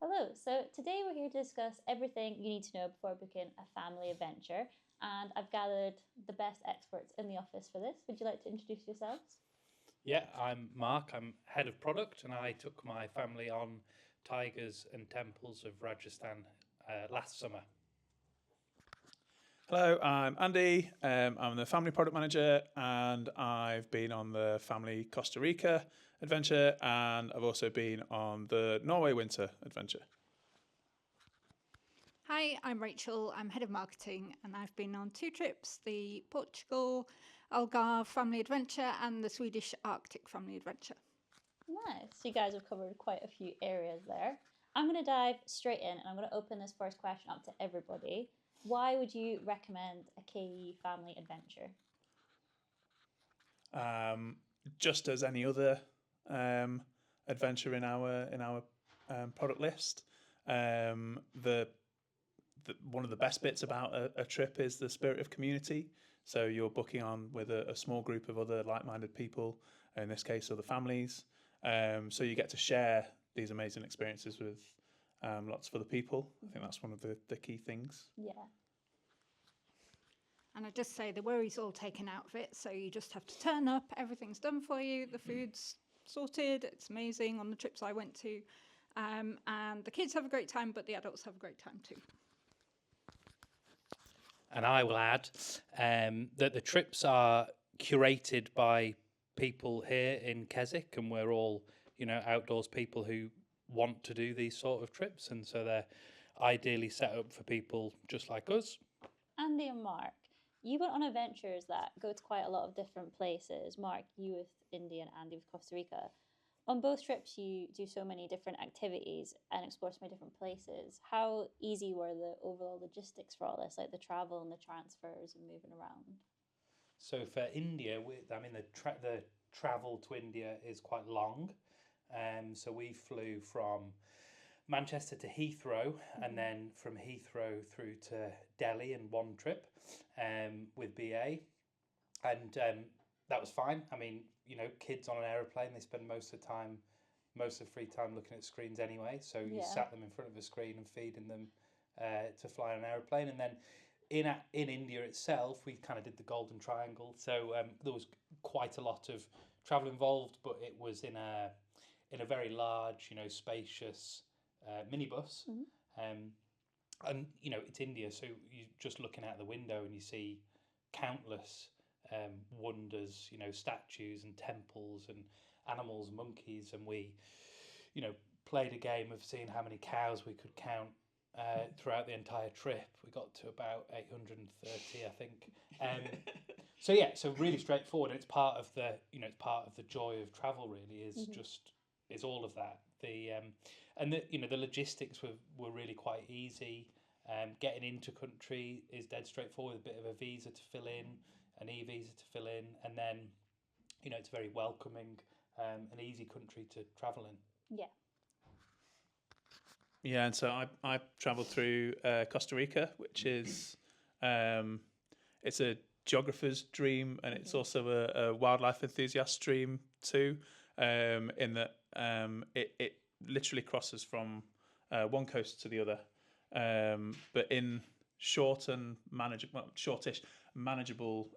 Hello, so today we're here to discuss everything you need to know before booking a family adventure. And I've gathered the best experts in the office for this. Would you like to introduce yourselves? Yeah, I'm Mark. I'm head of product, and I took my family on tigers and temples of Rajasthan last summer. Hello, I'm Andy. I'm the family product manager, and I've been on the family Costa Rica adventure, and I've also been on the Norway winter adventure. Hi, I'm Rachel. I'm head of marketing and I've been on two trips, the Portugal Algarve family adventure and the Swedish Arctic family adventure. Nice. So you guys have covered quite a few areas there. I'm going to dive straight in and I'm going to open this first question up to everybody. Why would you recommend a KE family adventure? Um, just as any other um, adventure in our product list, the one of the best bits about a trip is the spirit of community. So you're booking on with a small group of other like-minded people, in this case, other families. So you get to share these amazing experiences with lots of other people. I think that's one of the key things. Yeah. And I just say the worry's all taken out of it, so you just have to turn up, everything's done for you, the food's sorted, it's amazing on the trips I went to. And the kids have a great time, but the adults have a great time too. And I will add that the trips are curated by people here in Keswick, and we're all, outdoors people who want to do these sort of trips, and so they're ideally set up for people just like us. Andy and Mark, you went on adventures that go to quite a lot of different places. Mark, you with India and Andy with Costa Rica. On both trips, you do so many different activities and explore so many different places. How easy were the overall logistics for all this, like the travel and the transfers and moving around? So for India, the travel to India is quite long. So we flew from Manchester to Heathrow, and then from Heathrow through to Delhi in one trip with BA, and that was fine. I mean, kids on an aeroplane, they spend most of the free time looking at screens anyway. So you Yeah. sat them in front of a screen and feeding them to fly on an aeroplane, and then in India itself, we kind of did the Golden Triangle. So there was quite a lot of travel involved, but it was in a very large, spacious minibus. Mhm. Um, and it's India, so you're just looking out the window and you see countless wonders, statues and temples and animals, monkeys, and we, you know, played a game of seeing how many cows we could count throughout the entire trip. We got to about 830, I think. So yeah, so really straightforward. And it's part of it's part of the joy of travel. Really, is all of that. The logistics were really quite easy. Getting into country is dead straightforward. A bit of a visa to fill in, an e-visa to fill in, and then it's very welcoming, an easy country to travel in. Yeah. Yeah, and so I travelled through Costa Rica, which is it's a geographer's dream, and it's also a wildlife enthusiast's dream too. In that it literally crosses from one coast to the other, but in shortish, manageable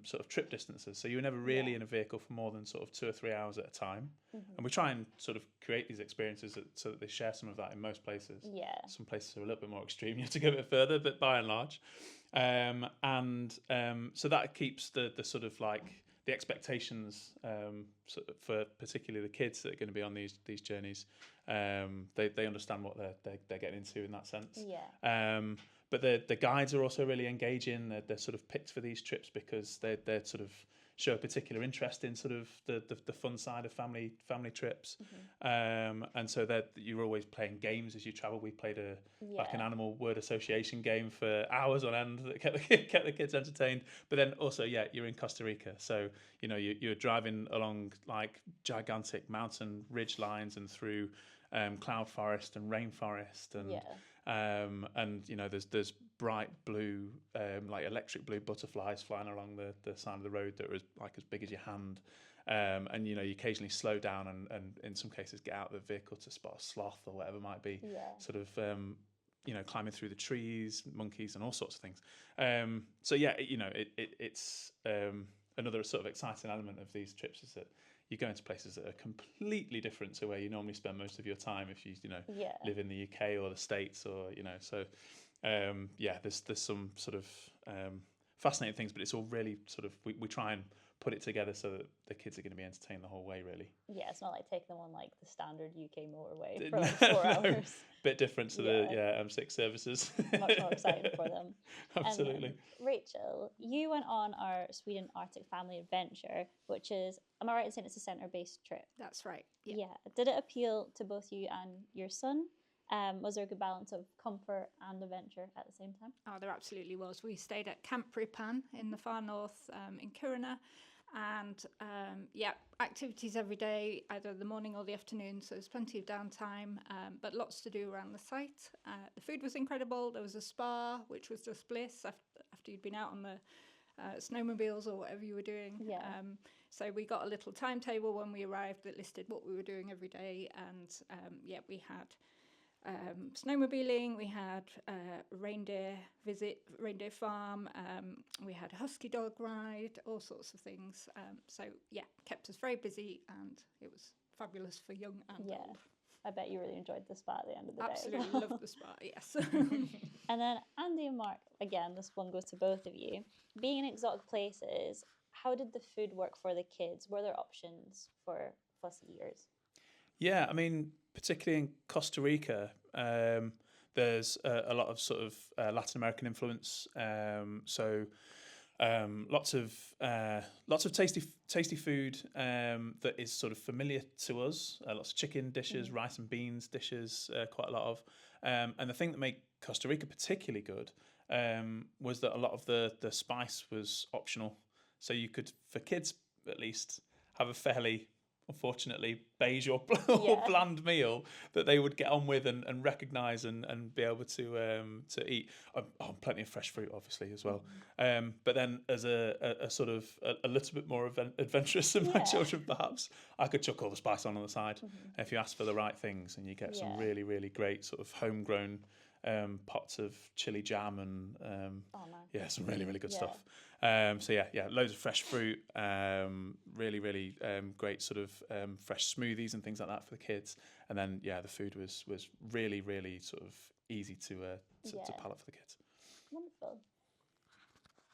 sort of trip distances. So you were never really Yeah. in a vehicle for more than sort of 2 or 3 hours at a time. Mhm. And we try and sort of create these experiences so that they share some of that in most places. Yeah. Some places are a little bit more extreme, you have to go a bit further, but by and large. So that keeps the sort of like the expectations sort of for particularly the kids that are going to be on these journeys. They understand what they're getting into in that sense. Yeah. But the guides are also really engaging. They're sort of picked for these trips because they're sort of show a particular interest in sort of the fun side of family trips. And so that you're always playing games as you travel. We played like an Yeah. animal word association game for hours on end that kept the kids entertained. But then also, yeah, you're in Costa Rica, so you're driving along like gigantic mountain ridge lines and through cloud forest and rainforest Yeah. and there's bright blue like electric blue butterflies flying along the side of the road that are like as big as your hand, And you occasionally slow down and in some cases get out of the vehicle to spot a sloth or whatever it might be. Sort of climbing through the trees, monkeys, and all sorts of things. So yeah, it's another sort of exciting element of these trips is that you go into places that are completely different to where you normally spend most of your time if you live in the UK or the States or so there's some sort of fascinating things, but it's all really sort of we try and put it together so that the kids are going to be entertained the whole way, really. Yeah, it's not like taking them on like the standard UK motorway for like 4 hours. Bit different to the M6 services. Much more exciting for them. Absolutely. Rachel, you went on our Sweden Arctic Family Adventure, which is, am I right in saying it's a centre-based trip? That's right. Yeah. Did it appeal to both you and your son? Was there a good balance of comfort and adventure at the same time? Oh, there absolutely was. We stayed at Camp Ripan in the far north in Kiruna. And activities every day, either the morning or the afternoon. So there's plenty of downtime, but lots to do around the site. The food was incredible. There was a spa, which was just bliss after you'd been out on the snowmobiles or whatever you were doing. Yeah. So we got a little timetable when we arrived that listed what we were doing every day. And we had snowmobiling, we had reindeer farm, we had a husky dog ride, all sorts of things. Kept us very busy, and it was fabulous for young and old. I bet you really enjoyed the spa at the end of the day. Absolutely loved the spa, yes. And then Andy and Mark, again, this one goes to both of you. Being in exotic places, how did the food work for the kids? Were there options for fussy ears? Yeah, I mean, particularly in Costa Rica, there's a lot of sort of Latin American influence. Lots of tasty food that is sort of familiar to us. Lots of chicken dishes, rice and beans dishes, quite a lot of. And the thing that made Costa Rica particularly good was that a lot of the spice was optional. So you could, for kids at least, have a fairly, unfortunately, beige or bland meal that they would get on with and recognise and be able to eat. Plenty of fresh fruit, obviously, as well. But then as a sort of a little bit more adventurous than my children, perhaps, I could chuck all the spice on the side. If you ask for the right things, and you get some really, really great sort of homegrown pots of chili jam and some really, really good stuff. Loads of fresh fruit, really, really great sort of fresh smoothies and things like that for the kids. And then the food was really, really sort of easy to palate for the kids. Wonderful.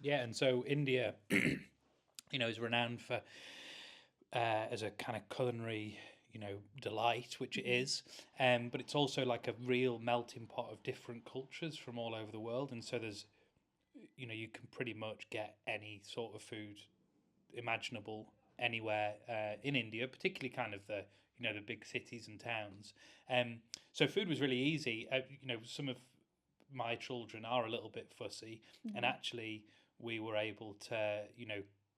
Yeah, and so India, is renowned for as a kind of culinary delight, which it is, but it's also like a real melting pot of different cultures from all over the world, and so there's you can pretty much get any sort of food imaginable anywhere in India, particularly kind of the the big cities and towns. So food was really easy. Some of my children are a little bit fussy, and actually we were able to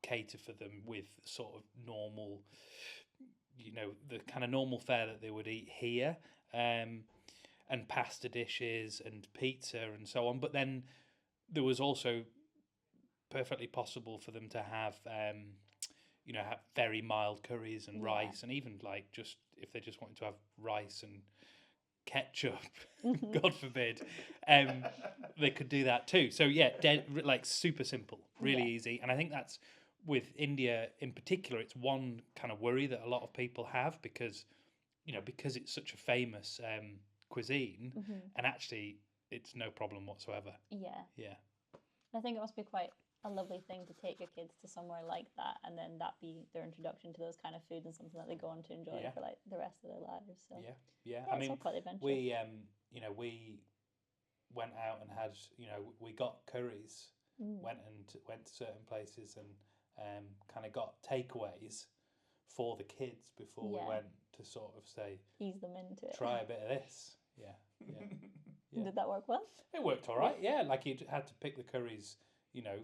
cater for them with sort of normal, the kind of normal fare that they would eat here, and pasta dishes and pizza and so on. But then there was also perfectly possible for them to have, have very mild curries and rice, and even like just if they just wanted to have rice and ketchup, God forbid, they could do that too. So like super simple, really easy. And I think that's, with India in particular, it's one kind of worry that a lot of people have because it's such a famous cuisine, and actually it's no problem whatsoever. Yeah. I think it must be quite a lovely thing to take your kids to somewhere like that, and then that be their introduction to those kind of foods and something that they go on to enjoy for like the rest of their lives. So I mean, quite adventure. we we went out and had we got curries, went to certain places and kind of got takeaways for the kids before we went to sort of say, ease them into it. Try a bit of this. Did that work well? It worked all right. Yeah, like you had to pick the curries,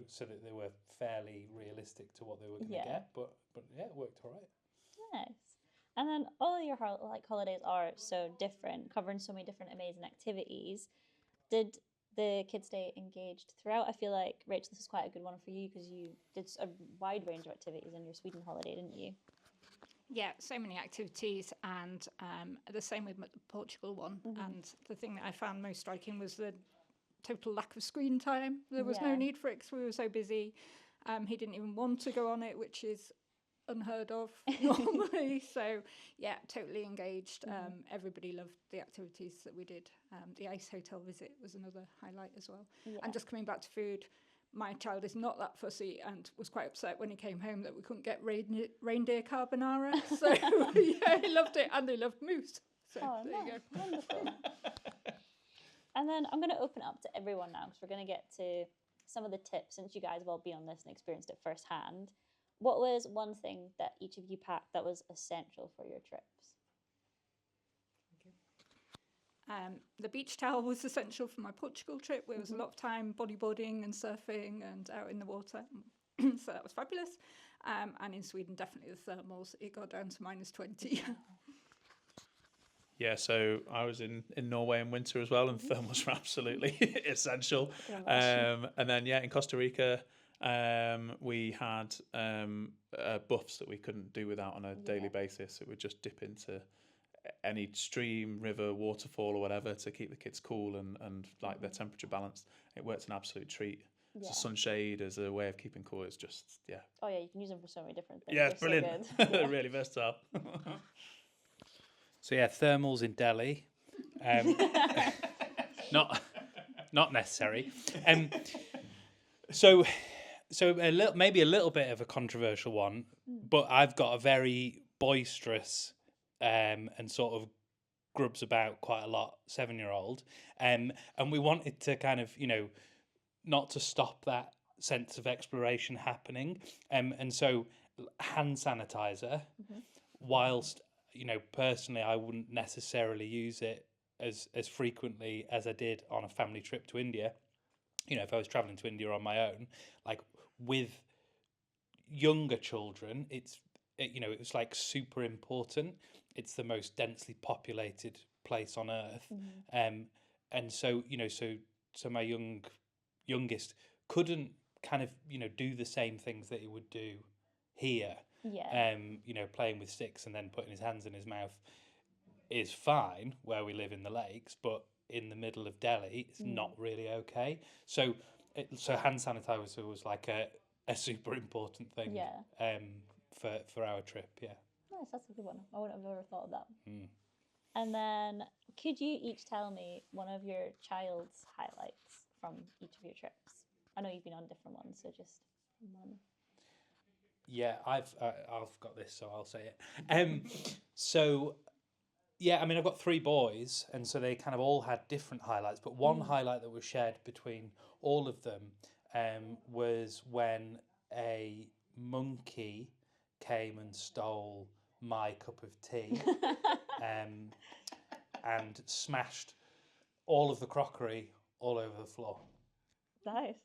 so that they were fairly realistic to what they were going to get. But it worked all right. Nice. And then all your holidays are so different, covering so many different amazing activities. Did the kids stay engaged throughout? I feel like, Rachel, this is quite a good one for you because you did a wide range of activities in your Sweden holiday, didn't you? Yeah, so many activities, and the same with the Portugal one. And the thing that I found most striking was the total lack of screen time. There was no Yeah. need for it because we were so busy. He didn't even want to go on it, which is unheard of normally. So yeah, totally engaged. Everybody loved the activities that we did. The ice hotel visit was another highlight as well. Yeah. And just coming back to food, my child is not that fussy and was quite upset when he came home that we couldn't get reindeer carbonara. So yeah, he loved it, and he loved mousse. So Oh, there you nice. go. Wonderful. And then I'm going to open it up to everyone now, because we're going to get to some of the tips, since you guys have all been on this and experienced it firsthand. What was one thing that each of you packed that was essential for your trips? The beach towel was essential for my Portugal trip, where there was a lot of time bodyboarding and surfing and out in the water. So that was fabulous. And in Sweden, definitely the thermals. It got down to -20. Yeah, so I was in Norway in winter as well, and thermals were absolutely essential. And then, in Costa Rica, we had buffs that we couldn't do without on a daily basis. It would just dip into any stream, river, waterfall or whatever to keep the kids cool and like their temperature balanced. It worked an absolute treat. As a sunshade, as a way of keeping cool. It's just, Oh yeah, you can use them for so many different things. Yeah, it's They're brilliant. So good. Yeah. Really versatile. So thermals in Delhi, not necessary. So maybe a little bit of a controversial one, but I've got a very boisterous and sort of grubs about quite a lot 7-year-old, and we wanted to kind of not to stop that sense of exploration happening, and so hand sanitizer, whilst personally I wouldn't necessarily use it as frequently as I did on a family trip to India. If I was traveling to India on my own, like with younger children, it was like super important. It's the most densely populated place on earth, and so so my youngest couldn't kind of do the same things that he would do here. Yeah. Playing with sticks and then putting his hands in his mouth is fine where we live in the lakes, but in the middle of Delhi, it's not really okay. So hand sanitizer was like a super important thing. Yeah. For our trip. Yeah. Nice, that's a good one. I wouldn't have ever thought of that. And then, could you each tell me one of your child's highlights from each of your trips? I know you've been on different ones, so just one. Yeah, I've got this, so I'll say it. So, I mean, I've got 3 boys, and so they kind of all had different highlights. But one highlight that was shared between all of them was when a monkey came and stole my cup of tea and smashed all of the crockery all over the floor. Nice.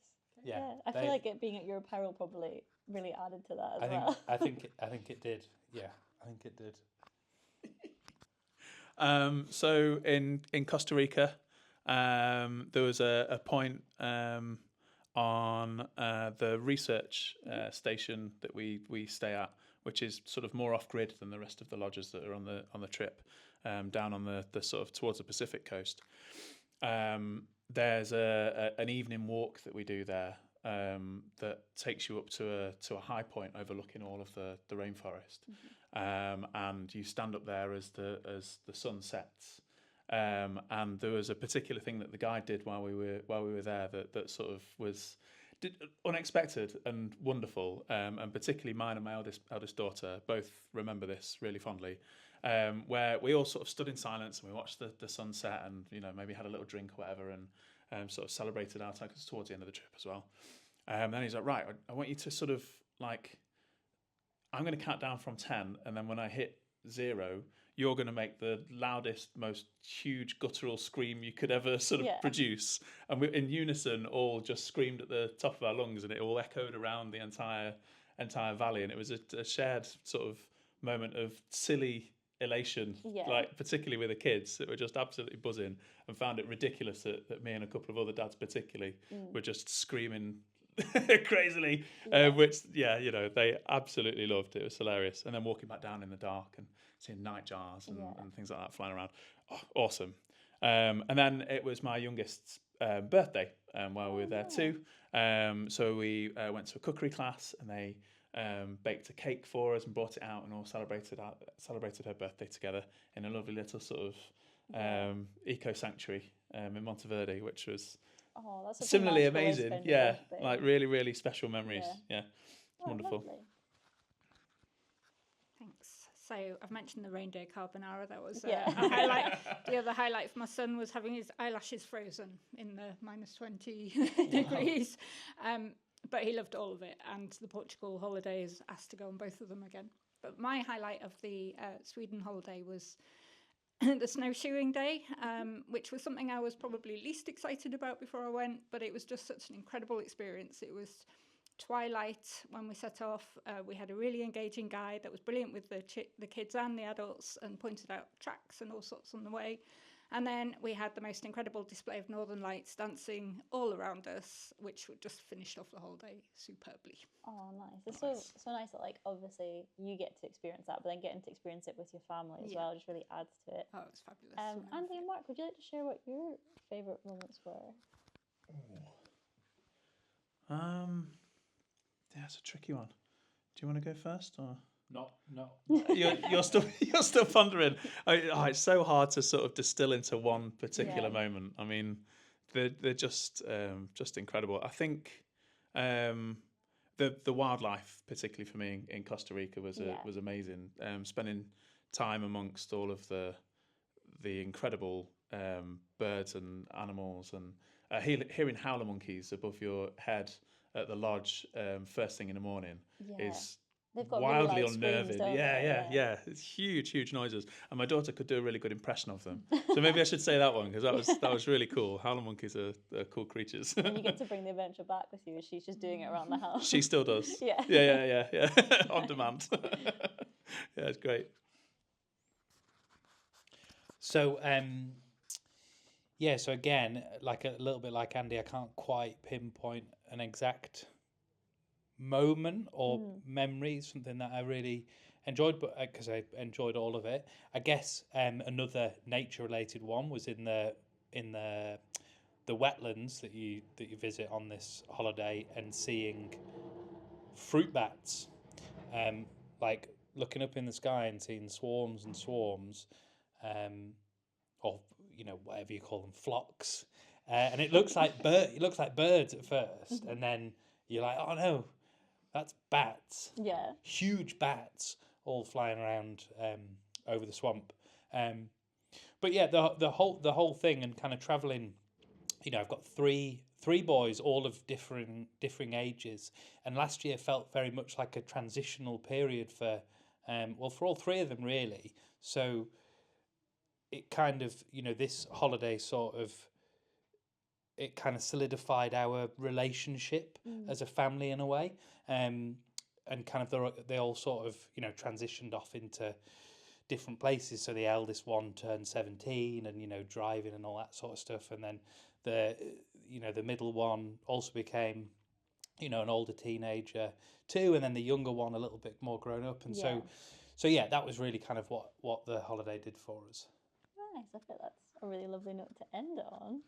Yeah, I feel like it being at your peril probably really added to that as well. I think it did. Yeah, I think it did. So in Costa Rica, there was a point on the research station that we stay at, which is sort of more off grid than the rest of the lodges that are on the trip, down on the sort of towards the Pacific coast. There's an evening walk that we do there that takes you up to a high point overlooking all of the rainforest, and you stand up there as the sun sets. And there was a particular thing that the guide did while we were there that sort of was unexpected and wonderful, and particularly mine and my eldest daughter both remember this really fondly, where we all sort of stood in silence and we watched the sunset and maybe had a little drink or whatever, and sort of celebrated our time towards the end of the trip as well. Then he's like, right, I want you to sort of like, I'm going to count down from 10, and then when I hit 0, you're going to make the loudest, most huge guttural scream you could ever sort of produce. And we, in unison, all just screamed at the top of our lungs, and it all echoed around the entire valley. And it was a shared sort of moment of silly elation, like particularly with the kids that were just absolutely buzzing and found it ridiculous that me and a couple of other dads particularly were just screaming crazily, which they absolutely loved. It was hilarious. And then walking back down in the dark and seeing nightjars and things like that flying around. Oh, awesome. And then it was my youngest's birthday while we were there too. So we went to a cookery class, and they baked a cake for us and brought it out, and all celebrated her birthday together in a lovely little sort of eco sanctuary in Monteverde, which was that's similarly amazing. Yeah, like really, really special memories. Yeah, wonderful. Lovely. Thanks. So I've mentioned the reindeer carbonara. That was a highlight. The other highlight for my son was having his eyelashes frozen in the -20 degrees. But he loved all of it, and the Portugal holidays asked to go on both of them again. But my highlight of the Sweden holiday was the snowshoeing day, which was something I was probably least excited about before I went, but it was just such an incredible experience. It was twilight when we set off. We had a really engaging guide that was brilliant with the kids and the adults, and pointed out tracks and all sorts on the way. And then we had the most incredible display of Northern Lights dancing all around us, which just finished off the whole day superbly. Oh, nice. It's so nice that, like, obviously you get to experience that, but then getting to experience it with your family as well just really adds to it. Oh, it was fabulous. Andy and Mark, would you like to share what your favourite moments were? Yeah, it's a tricky one. Do you want to go first, or? No. You're still pondering. It's so hard to sort of distill into one particular moment. I mean, they're just incredible. I think the wildlife, particularly for me in Costa Rica, was amazing. Spending time amongst all of the incredible birds and animals, and hearing howler monkeys above your head at the lodge first thing in the morning is they've got wildly really unnerving. Yeah. It's huge noises, and my daughter could do a really good impression of them. So maybe I should say that one, because that was really cool. Howler monkeys are cool creatures. And you get to bring the adventure back with you. She's just doing it around the house. She still does. Yeah. On demand. Yeah, it's great. So so again, like a little bit like Andy, I can't quite pinpoint an exact moment or memory, something that I really enjoyed, but because I enjoyed all of it. I guess another nature-related one was in the wetlands that you visit on this holiday, and seeing fruit bats, like looking up in the sky and seeing swarms and swarms, or whatever you call them, flocks, and it looks like birds at first, and then you're like, oh no, that's bats. Yeah. Huge bats all flying around over the swamp. But yeah, the whole thing, and kind of traveling. I've got three boys, all of differing ages, and last year felt very much like a transitional period for all three of them, really. So it kind of, this holiday it kind of solidified our relationship as a family in a way, and kind of they all sort of transitioned off into different places. So the eldest one turned 17, and driving and all that sort of stuff, and then the middle one also became an older teenager too, and then the younger one a little bit more grown up, and so that was really kind of what the holiday did for us. Nice. I feel that's a really lovely note to end on.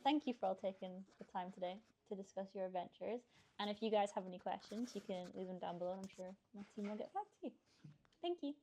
Thank you for all taking the time today to discuss your adventures. And if you guys have any questions, you can leave them down below, and I'm sure my team will get back to you. Thank you.